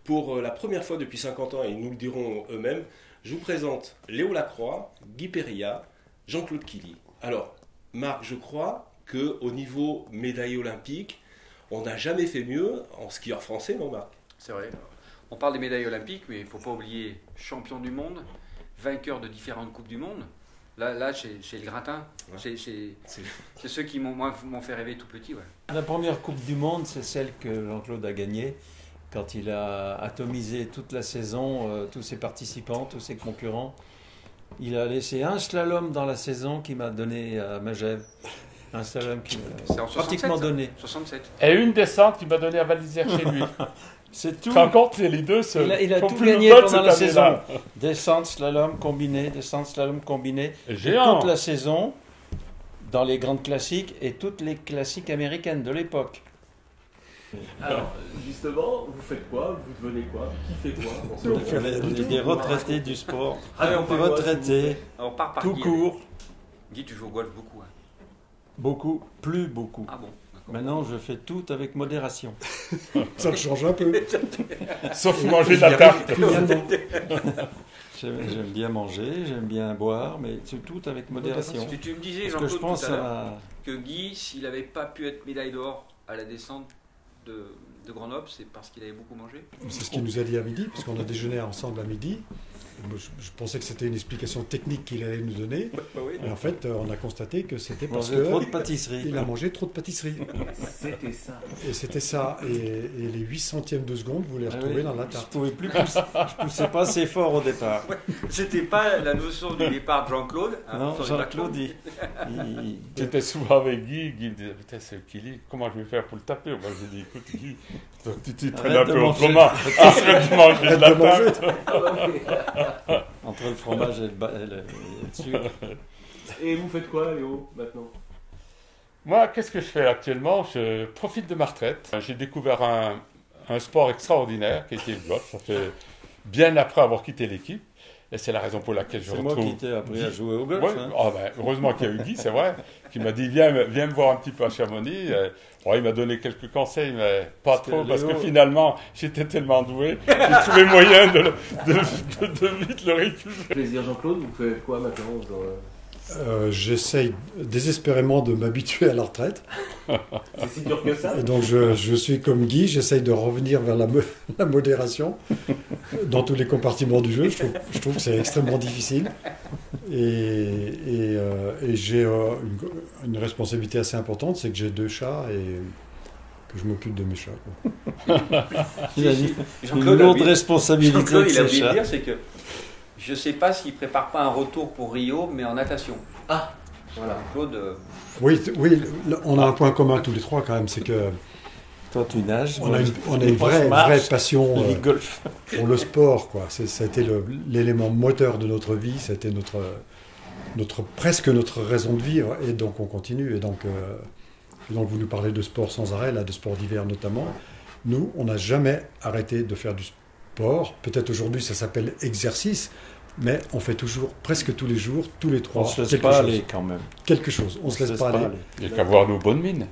pour la première fois depuis 50 ans, et ils nous le diront eux-mêmes, je vous présente Léo Lacroix, Guy Périllat, Jean-Claude Killy. Alors, Marc, je crois qu'au niveau médaille olympique, on n'a jamais fait mieux en skieur français, non Marc? C'est vrai. On parle des médailles olympiques, mais il ne faut pas oublier champion du monde, vainqueur de différentes coupes du monde. Là chez le gratin, c'est ceux qui m'ont fait rêver tout petit. Ouais. La première Coupe du Monde, c'est celle que Jean-Claude a gagnée quand il a atomisé toute la saison, tous ses participants, tous ses concurrents. Il a laissé un slalom dans la saison qui m'a donné à Magève. Un slalom qui m'a pratiquement donné. 67. Et une descente qui m'a donné à Val d'Isère chez lui. C'est tout. Tu rencontres les deux. Il a tout gagné pendant la saison. Descente, slalom combiné, Géant. Toute la saison, dans les grandes classiques et toutes les classiques américaines de l'époque. Alors, justement, vous faites quoi? Vous devenez quoi? Qui fait quoi? On est des retraités du sport. Ah, Retraités, Alors, on part par tout Guy. court. Guy, tu joues au golf beaucoup. Hein. Beaucoup, plus beaucoup. Ah bon, d'accord. Maintenant, je fais tout avec modération. Ça change un peu. Sauf manger de la tarte. J'aime bien manger, j'aime bien boire, mais c'est tout avec modération. Tu me disais, Parce que je Jean-Claude, pense tout à l'heure, à... que Guy, s'il n'avait pas pu être médaille d'or à la descente de Grenoble, c'est parce qu'il avait beaucoup mangé. C'est ce qu'il nous a dit à midi, parce qu'on a déjeuné ensemble à midi. Je pensais que c'était une explication technique qu'il allait nous donner. Et en fait, on a constaté que c'était parce Manger trop de pâtisserie. qu'il a mangé trop de pâtisserie. C'était ça. Et c'était ça. Et les 8 centièmes de seconde, vous les retrouvez dans la Je tarte. pouvais plus pousser. Je poussais pas assez fort au départ. C'était pas la notion du départ de Jean-Claude. Hein, Non, sur les Jean-Claude, bâtons. J'étais souvent avec Guy. Guy me disait, putain, c'est Killy, comment je vais faire pour le taper? Moi, j'ai dit, écoute, Guy, tu t'y traînes un Arrête de peu manger. autrement. Arrête de manger de la tarte. Entre le fromage et le sucre. Et vous faites quoi, Léo, maintenant? Moi, qu'est-ce que je fais actuellement? Je profite de ma retraite. J'ai découvert un sport extraordinaire qui était le golf. Ça fait bien après avoir quitté l'équipe. Et c'est la raison pour laquelle je C'est retrouve... moi qui t'ai appris à jouer au golf. Ouais. Hein. Ah ben, heureusement qu'il y a eu Guy, c'est vrai, qui m'a dit viens me voir un petit peu à Chamonix. Bon, il m'a donné quelques conseils, mais pas trop, parce que finalement, j'étais tellement doué, j'ai trouvé moyen de vite le récupérer. Plaisir, Jean-Claude, vous faites quoi maintenant? J'essaye désespérément de m'habituer à la retraite. C'est si dur que ça? Et donc je suis comme Guy, j'essaye de revenir vers la modération dans tous les compartiments du jeu. Je trouve que c'est extrêmement difficile. Et j'ai une responsabilité assez importante, c'est que j'ai 2 chats et que je m'occupe de mes chats. Quoi. Il a dit une Jean-Claude lourde a responsabilité Jean-Claude, de il a ses oublié de chats. dire, c'est que je ne sais pas s'il ne prépare pas un retour pour Rio, mais en natation. Ah, Voilà, Claude. Oui, on a un point commun tous les trois quand même, c'est que Toi, tu nages. on a une Moi, je vraie marche, passion je lis golf. pour le sport. Quoi. Ça a été l'élément moteur de notre vie, ça a été presque notre raison de vivre, et donc on continue. Et donc vous nous parlez de sport sans arrêt, là, de sport d'hiver notamment. Nous, on n'a jamais arrêté de faire du sport. Peut-être aujourd'hui ça s'appelle exercice, mais on fait toujours, presque tous les jours, tous les 3, On se laisse quelque pas chose. aller quand même. Quelque chose, on se laisse pas aller. Il n'y a qu'à voir nos bonnes mines.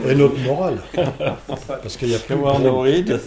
Et notre morale. Parce qu'il y a plus Que voir nos rides.